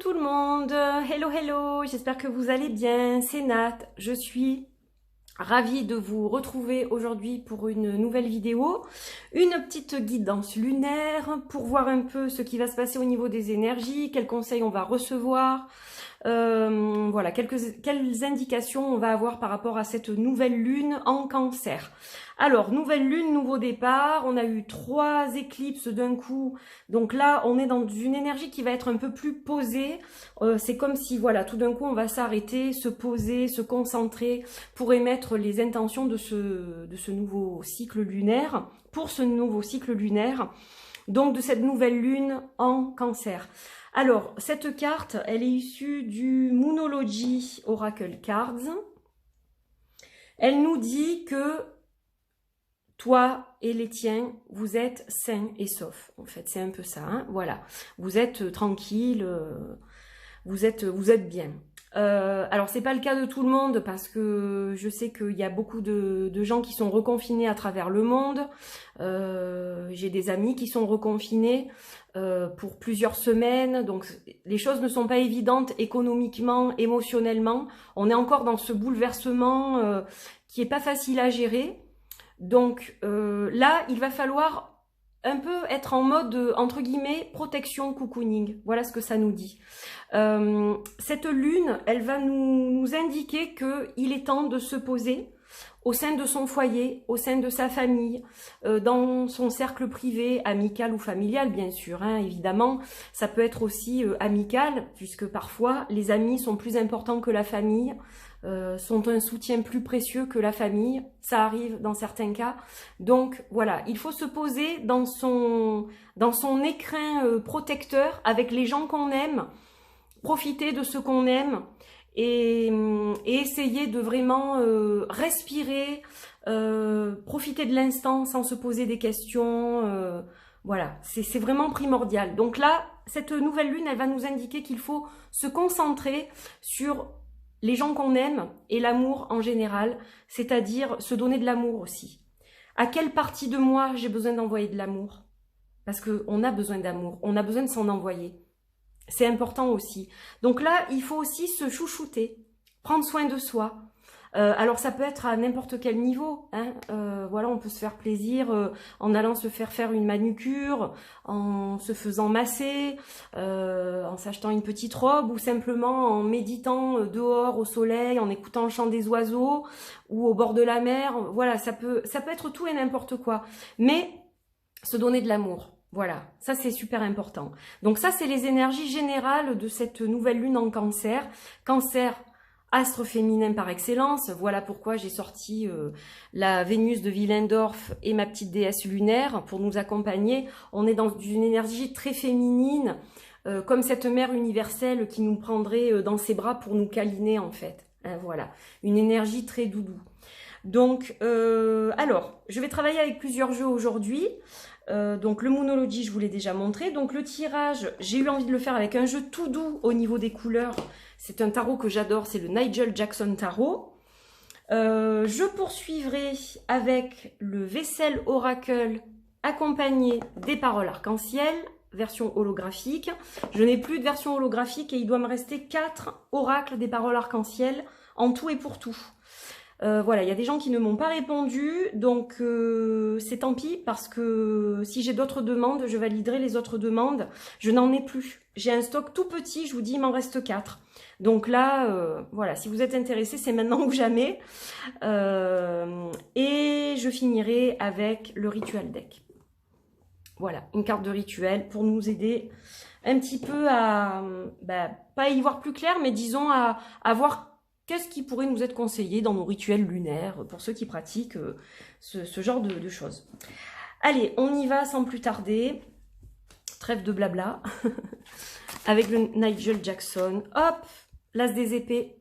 tout le monde, hello hello, j'espère que vous allez bien, c'est Nat, je suis ravie de vous retrouver aujourd'hui pour une nouvelle vidéo, une petite guidance lunaire pour voir un peu ce qui va se passer au niveau des énergies, quels conseils on va recevoir, voilà, quelles indications on va avoir par rapport à cette nouvelle lune en Cancer. Alors, nouvelle lune, nouveau départ, on a eu 3 éclipses d'un coup, donc là on est dans une énergie qui va être un peu plus posée, c'est comme si voilà, tout d'un coup on va s'arrêter, se poser, se concentrer pour émettre les intentions de ce nouveau cycle lunaire, pour ce nouveau cycle lunaire, donc de cette nouvelle lune en Cancer. Alors, cette carte, elle est issue du Moonology Oracle Cards. Elle nous dit que toi et les tiens, vous êtes sains et saufs. En fait, c'est un peu ça, hein, voilà. Vous êtes tranquille, vous êtes bien. Alors, c'est pas le cas de tout le monde parce que je sais qu'il y a beaucoup de gens qui sont reconfinés à travers le monde. J'ai des amis qui sont reconfinés pour plusieurs semaines. Donc, les choses ne sont pas évidentes économiquement, émotionnellement. On est encore dans ce bouleversement qui est pas facile à gérer. Donc là, il va falloir un peu être en mode, entre guillemets, protection cocooning. Voilà ce que ça nous dit. Cette lune, elle va nous indiquer qu'il est temps de se poser au sein de son foyer, au sein de sa famille, dans son cercle privé, amical ou familial, bien sûr, hein, évidemment. Ça peut être aussi amical, puisque parfois, les amis sont plus importants que la famille, sont un soutien plus précieux que la famille. Ça arrive dans certains cas. Donc, voilà, il faut se poser dans son écrin protecteur avec les gens qu'on aime, profiter de ce qu'on aime, et essayer de vraiment respirer, profiter de l'instant sans se poser des questions, voilà, c'est vraiment primordial. Donc là, cette nouvelle lune, elle va nous indiquer qu'il faut se concentrer sur les gens qu'on aime et l'amour en général, c'est-à-dire se donner de l'amour aussi. À quelle partie de moi j'ai besoin d'envoyer de l'amour? Parce qu'on a besoin d'amour, on a besoin de s'en envoyer. C'est important aussi. Donc là, il faut aussi se chouchouter, prendre soin de soi. Alors ça peut être à n'importe quel niveau, hein. Voilà, on peut se faire plaisir en allant se faire une manucure, en se faisant masser, en s'achetant une petite robe ou simplement en méditant dehors au soleil, en écoutant le chant des oiseaux ou au bord de la mer. Voilà, ça peut être tout et n'importe quoi. Mais se donner de l'amour. Voilà, ça c'est super important. Donc ça, c'est les énergies générales de cette nouvelle lune en Cancer. Cancer, astre féminin par excellence. Voilà pourquoi j'ai sorti la Vénus de Willendorf et ma petite déesse lunaire pour nous accompagner. On est dans une énergie très féminine, comme cette mère universelle qui nous prendrait dans ses bras pour nous câliner en fait. Hein, voilà, une énergie très doudou. Donc, alors, je vais travailler avec plusieurs jeux aujourd'hui. Donc le Moonology, je vous l'ai déjà montré. Donc le tirage, j'ai eu envie de le faire avec un jeu tout doux au niveau des couleurs. C'est un tarot que j'adore, c'est le Nigel Jackson Tarot. Je poursuivrai avec le Vessel Oracle accompagné des paroles arc-en-ciel, version holographique. Je n'ai plus de version holographique et il doit me rester 4 oracles des paroles arc-en-ciel en tout et pour tout. Voilà, il y a des gens qui ne m'ont pas répondu, donc c'est tant pis parce que si j'ai d'autres demandes, je validerai les autres demandes. Je n'en ai plus. J'ai un stock tout petit, je vous dis, il m'en reste 4. Donc là, voilà, si vous êtes intéressés, c'est maintenant ou jamais. Et je finirai avec le Ritual Deck. Voilà, une carte de rituel pour nous aider un petit peu à, pas y voir plus clair, mais disons à voir qu'est-ce qui pourrait nous être conseillé dans nos rituels lunaires pour ceux qui pratiquent ce genre de choses. Allez, on y va sans plus tarder. Trêve de blabla. Avec le Nigel Jackson. Hop, l'as des épées.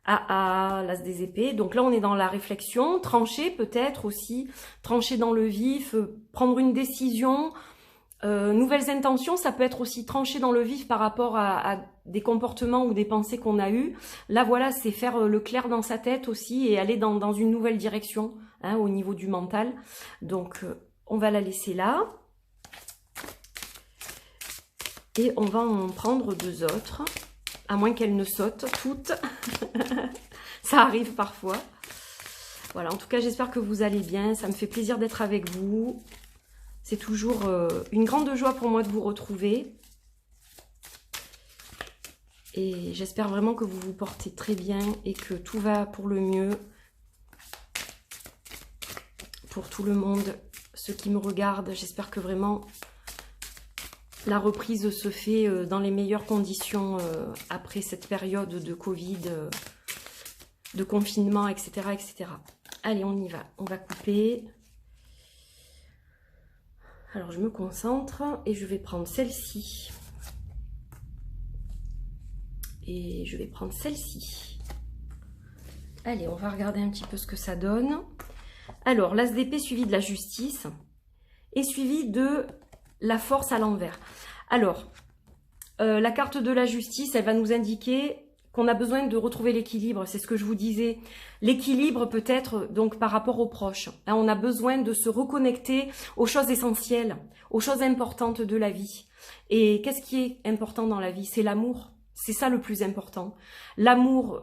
L'as des épées. Donc là, on est dans la réflexion. Trancher peut-être aussi. Trancher dans le vif. Prendre une décision. Nouvelles intentions, ça peut être aussi trancher dans le vif par rapport à des comportements ou des pensées qu'on a eues. Là, voilà, c'est faire le clair dans sa tête aussi et aller dans une nouvelle direction, hein, au niveau du mental. Donc, on va la laisser là. Et on va en prendre 2 autres, à moins qu'elles ne sautent toutes. Ça arrive parfois. Voilà, en tout cas, j'espère que vous allez bien. Ça me fait plaisir d'être avec vous. C'est toujours une grande joie pour moi de vous retrouver. Et j'espère vraiment que vous vous portez très bien et que tout va pour le mieux. Pour tout le monde, ceux qui me regardent, j'espère que vraiment la reprise se fait dans les meilleures conditions après cette période de Covid, de confinement, etc., etc. Allez, on y va. On va couper. Alors, je me concentre et je vais prendre celle-ci. Et je vais prendre celle-ci. Allez, on va regarder un petit peu ce que ça donne. Alors, l'as d'épée suivi de la justice et suivi de la force à l'envers. Alors, la carte de la justice, elle va nous indiquer qu'on a besoin de retrouver l'équilibre. C'est ce que je vous disais. L'équilibre peut-être donc par rapport aux proches. Hein, on a besoin de se reconnecter aux choses essentielles, aux choses importantes de la vie. Et qu'est-ce qui est important dans la vie? C'est l'amour. C'est ça le plus important. L'amour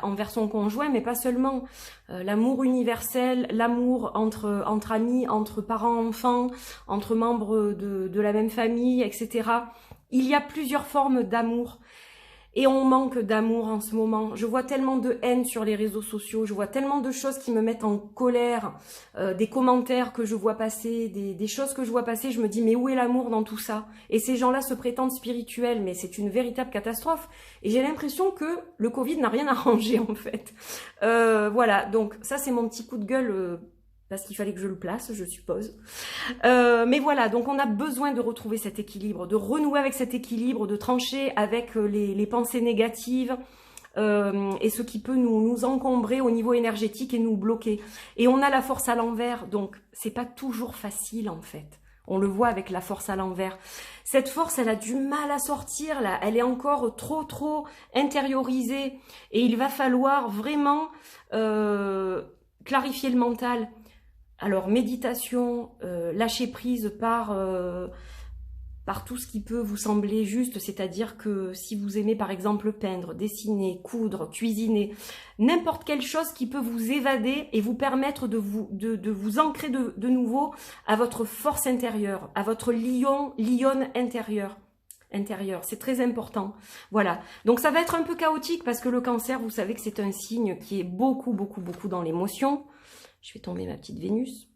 envers son conjoint, mais pas seulement. L'amour universel, l'amour entre amis, entre parents-enfants, entre membres de la même famille, etc. Il y a plusieurs formes d'amour. Et on manque d'amour en ce moment. Je vois tellement de haine sur les réseaux sociaux, je vois tellement de choses qui me mettent en colère, des commentaires que je vois passer, des choses que je vois passer, je me dis mais où est l'amour dans tout ça? Et ces gens-là se prétendent spirituels, mais c'est une véritable catastrophe. Et j'ai l'impression que le Covid n'a rien arrangé en fait. Voilà, donc ça c'est mon petit coup de gueule parce qu'il fallait que je le place, je suppose. Mais voilà, donc on a besoin de retrouver cet équilibre, de renouer avec cet équilibre, de trancher avec les pensées négatives et ce qui peut nous encombrer au niveau énergétique et nous bloquer. Et on a la force à l'envers, donc c'est pas toujours facile en fait. On le voit avec la force à l'envers. Cette force, elle a du mal à sortir là, elle est encore trop intériorisée et il va falloir vraiment clarifier le mental. Alors, méditation, lâcher prise par tout ce qui peut vous sembler juste, c'est-à-dire que si vous aimez par exemple peindre, dessiner, coudre, cuisiner, n'importe quelle chose qui peut vous évader et vous permettre de vous ancrer de nouveau à votre force intérieure, à votre lionne intérieure. C'est très important. Voilà. Donc ça va être un peu chaotique parce que le cancer, vous savez que c'est un signe qui est beaucoup dans l'émotion. Je fais tomber ma petite Vénus.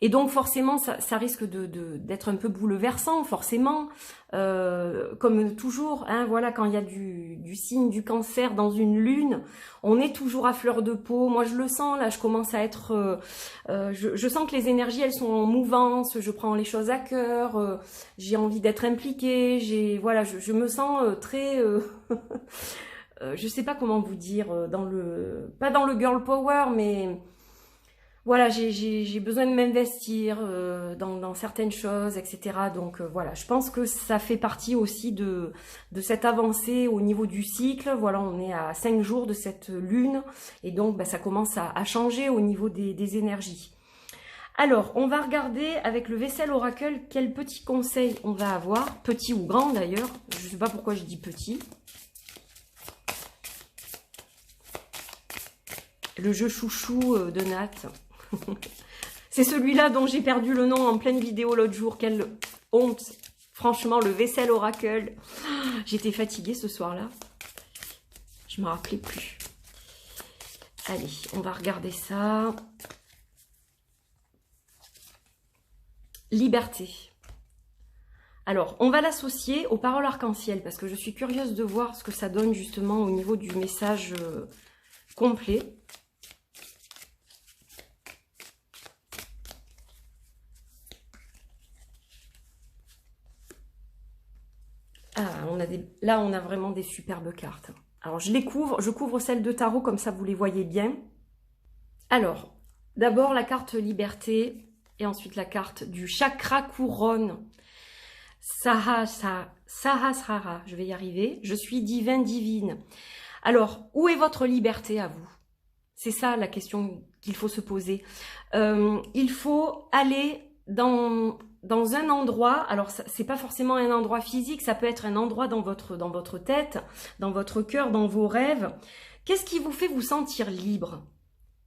Et donc forcément, ça risque d'être un peu bouleversant, forcément. Comme toujours, hein, voilà, quand il y a du signe du cancer dans une lune, on est toujours à fleur de peau. Moi, je le sens, là, je commence à être... je sens que les énergies, elles sont en mouvance, je prends les choses à cœur, j'ai envie d'être impliquée, voilà, je me sens très... je sais pas comment vous dire, pas dans le girl power, mais voilà, j'ai besoin de m'investir dans certaines choses, etc. Donc voilà, je pense que ça fait partie aussi de cette avancée au niveau du cycle. Voilà, on est à 5 jours de cette lune et donc ça commence à changer au niveau des énergies. Alors, on va regarder avec le Vessel Oracle quel petit conseil on va avoir, petit ou grand d'ailleurs, je ne sais pas pourquoi je dis petit. Le jeu chouchou de Nat. C'est celui-là dont j'ai perdu le nom en pleine vidéo l'autre jour. Quelle honte. Franchement, le Vessel Oracle. J'étais fatiguée ce soir-là. Je ne me rappelais plus. Allez, on va regarder ça. Liberté. Alors, on va l'associer aux paroles arc-en-ciel parce que je suis curieuse de voir ce que ça donne justement au niveau du message complet. Là, on a vraiment des superbes cartes. Alors, je couvre celle de tarot, comme ça vous les voyez bien. Alors, d'abord la carte liberté, et ensuite la carte du chakra couronne. Sahasrara, je vais y arriver. Je suis divin, divine. Alors, où est votre liberté à vous? C'est ça la question qu'il faut se poser. Il faut aller dans dans un endroit, alors c'est pas forcément un endroit physique, ça peut être un endroit dans votre tête, dans votre cœur, dans vos rêves. Qu'est-ce qui vous fait vous sentir libre?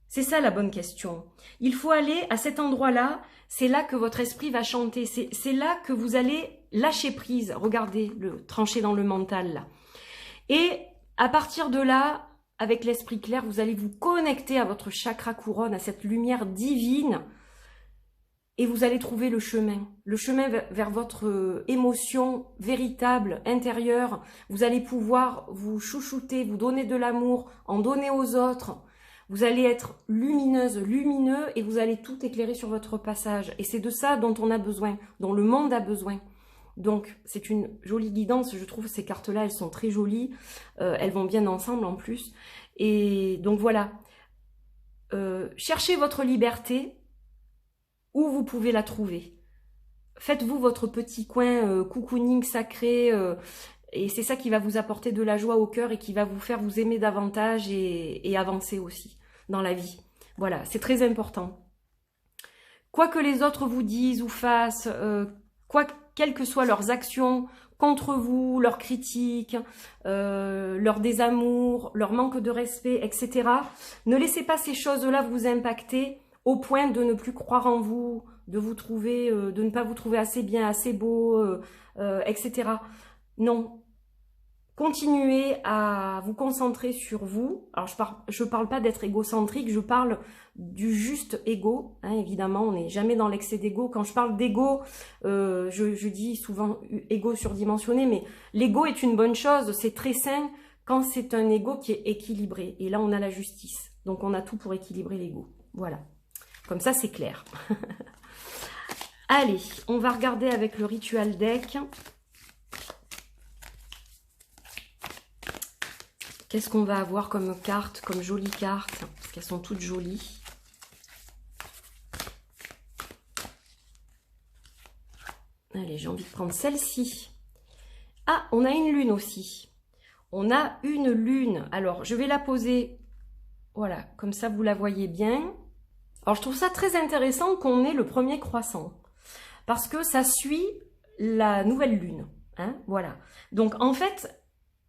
C'est ça la bonne question. Il faut aller à cet endroit-là, c'est là que votre esprit va chanter, c'est là que vous allez lâcher prise. Regardez, le trancher dans le mental là. Et à partir de là, avec l'esprit clair, vous allez vous connecter à votre chakra couronne, à cette lumière divine, et vous allez trouver le chemin vers votre émotion véritable, intérieure. Vous allez pouvoir vous chouchouter, vous donner de l'amour, en donner aux autres. Vous allez être lumineuse, lumineux, et vous allez tout éclairer sur votre passage. Et c'est de ça dont on a besoin, dont le monde a besoin. Donc, c'est une jolie guidance, je trouve ces cartes-là, elles sont très jolies, elles vont bien ensemble en plus. Et donc voilà, cherchez votre liberté où vous pouvez la trouver. Faites-vous votre petit coin cocooning sacré, et c'est ça qui va vous apporter de la joie au cœur et qui va vous faire vous aimer davantage et avancer aussi dans la vie. Voilà, c'est très important. Quoi que les autres vous disent ou fassent, quelles que soient leurs actions contre vous, leurs critiques, leur désamour, leur manque de respect, etc. Ne laissez pas ces choses-là vous impacter au point de ne plus croire en vous, de vous trouver, de ne pas vous trouver assez bien, assez beau, etc. Non. Continuez à vous concentrer sur vous. Alors, je parle pas d'être égocentrique, je parle du juste ego. Hein, évidemment, on n'est jamais dans l'excès d'ego. Quand je parle d'ego, je dis souvent ego surdimensionné, mais l'ego est une bonne chose. C'est très sain quand c'est un ego qui est équilibré. Et là, on a la justice. Donc, on a tout pour équilibrer l'ego. Voilà. Comme ça, c'est clair. Allez, on va regarder avec le ritual deck. Qu'est-ce qu'on va avoir comme carte, comme jolie carte? Parce qu'elles sont toutes jolies. Allez, j'ai envie de prendre celle-ci. Ah, on a une lune aussi. On a une lune. Alors, je vais la poser, voilà, comme ça vous la voyez bien. Alors, je trouve ça très intéressant qu'on ait le premier croissant. Parce que ça suit la nouvelle lune. Hein, voilà. Donc, en fait,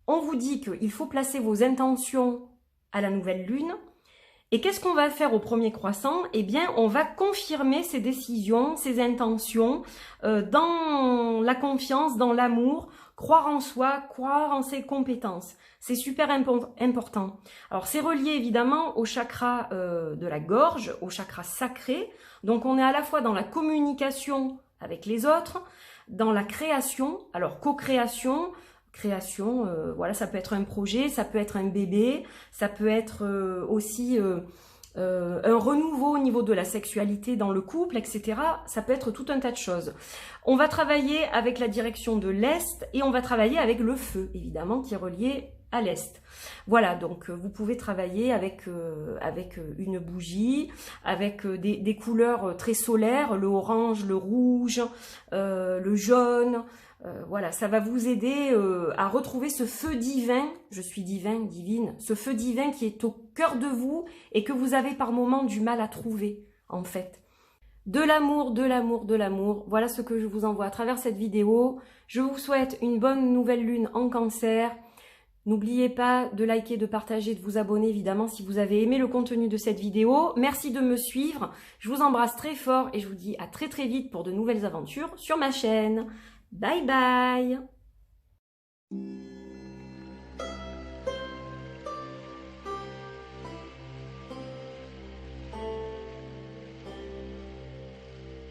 on vous dit qu'il faut placer vos intentions à la nouvelle lune. Et qu'est-ce qu'on va faire au premier croissant? Eh bien, on va confirmer ses décisions, ses intentions, dans la confiance, dans l'amour, croire en soi, croire en ses compétences. C'est super important. Alors, c'est relié évidemment au chakra de la gorge, au chakra sacré. Donc, on est à la fois dans la communication avec les autres, dans la création, alors co-création, voilà, ça peut être un projet, ça peut être un bébé, ça peut être aussi un renouveau au niveau de la sexualité dans le couple, etc. Ça peut être tout un tas de choses. On va travailler avec la direction de l'Est et on va travailler avec le feu, évidemment, qui est relié à l'Est. Voilà, donc vous pouvez travailler avec une bougie, avec des couleurs très solaires, le orange, le rouge, le jaune. Voilà, ça va vous aider à retrouver ce feu divin, je suis divin, divine, ce feu divin qui est au cœur de vous et que vous avez par moments du mal à trouver, en fait. De l'amour, de l'amour, de l'amour, voilà ce que je vous envoie à travers cette vidéo. Je vous souhaite une bonne nouvelle lune en Cancer. N'oubliez pas de liker, de partager, de vous abonner évidemment si vous avez aimé le contenu de cette vidéo. Merci de me suivre, je vous embrasse très fort et je vous dis à très très vite pour de nouvelles aventures sur ma chaîne. Bye bye!